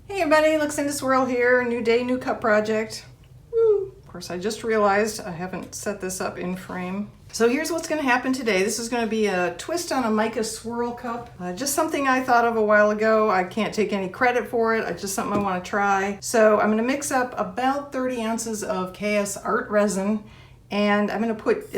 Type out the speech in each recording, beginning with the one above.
Hey everybody, Luxinda Swirl here. New day, new cup project. Woo! Of course, I just realized I haven't set this up in frame. So here's what's going to happen today. This is going to be a twist on a Mica Swirl cup. Just something I thought of a while ago. I can't take any credit for it. It's just something I want to try. So I'm going to mix up about 30 ounces of KS Art resin, and I'm going to put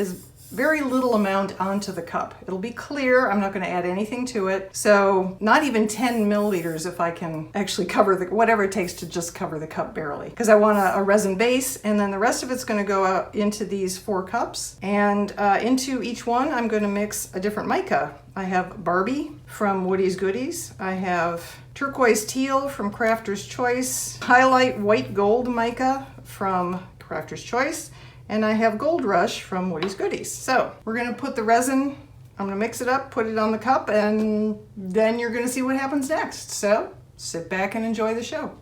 very little amount onto the cup. It'll be clear. I'm not going to add anything to it. So not even 10 milliliters if I can actually cover whatever it takes to just cover the cup barely. Because I want a resin base, and then the rest of it's going to go out into these 4 cups. And into each one, I'm going to mix a different mica. I have Barbie from Woody's Goodies. I have turquoise teal from Crafter's Choice. Highlight white gold mica from Crafter's Choice. And I have Gold Rush from Woody's Goodies. So we're gonna put the resin, I'm gonna mix it up, put it on the cup, and then you're gonna see what happens next. So sit back and enjoy the show.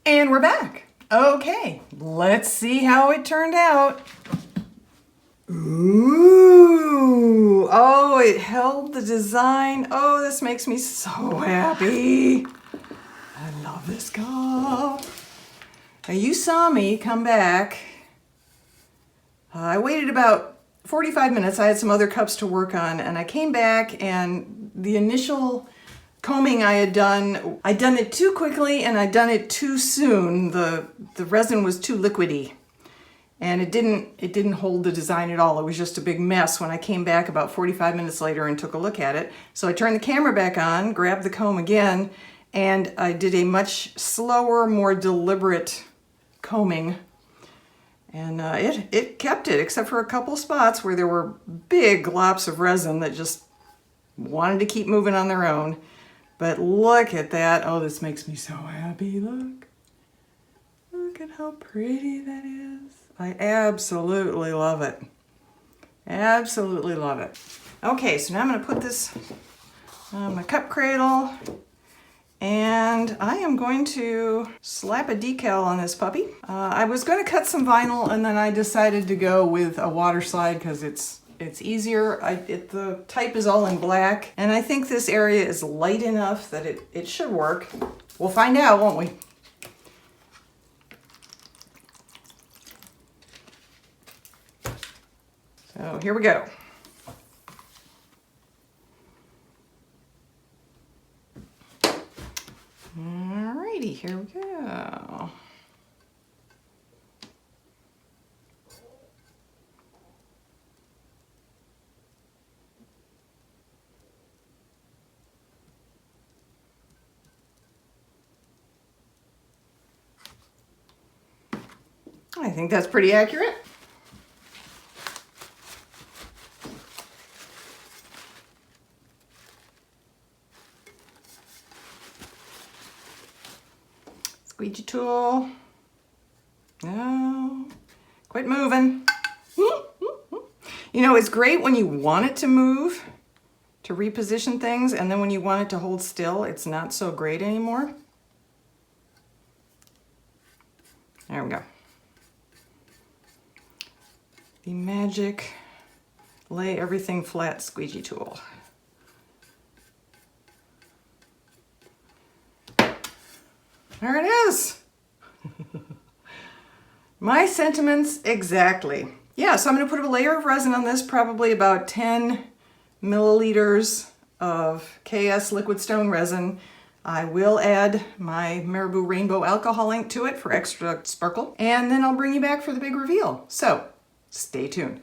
And we're back. Okay, let's see how it turned out. Ooh, oh, it held the design. Oh, this makes me so happy. I love this cup. Now you saw me come back. I waited about 45 minutes. I had some other cups to work on, and I came back, and the initial combing I'd done it too quickly and I'd done it too soon. The resin was too liquidy, and it didn't hold the design at all. It was just a big mess when I came back about 45 minutes later and took a look at it. So I turned the camera back on, grabbed the comb again, and I did a much slower, more deliberate combing. And it kept it, except for a couple spots where there were big glops of resin that just wanted to keep moving on their own. But look at that. Oh, this makes me so happy. Look. Look at how pretty that is. I absolutely love it. Absolutely love it. Okay, so now I'm going to put this on my cup cradle. And I am going to slap a decal on this puppy. I was going to cut some vinyl, and then I decided to go with a water slide because it's easier. The type is all in black, and I think this area is light enough that it should work. We'll find out, won't we? So here we go. Alrighty, here we go. I think that's pretty accurate. Squeegee tool. No, quit moving. You know, it's great when you want it to move, to reposition things, and then when you want it to hold still, it's not so great anymore. There we go. The magic lay everything flat squeegee tool. There it is. My sentiments exactly. Yeah, so I'm going to put a layer of resin on this, probably about 10 milliliters of KS liquid stone resin. I will add my Marabou Rainbow alcohol ink to it for extra sparkle, and then I'll bring you back for the big reveal. So stay tuned.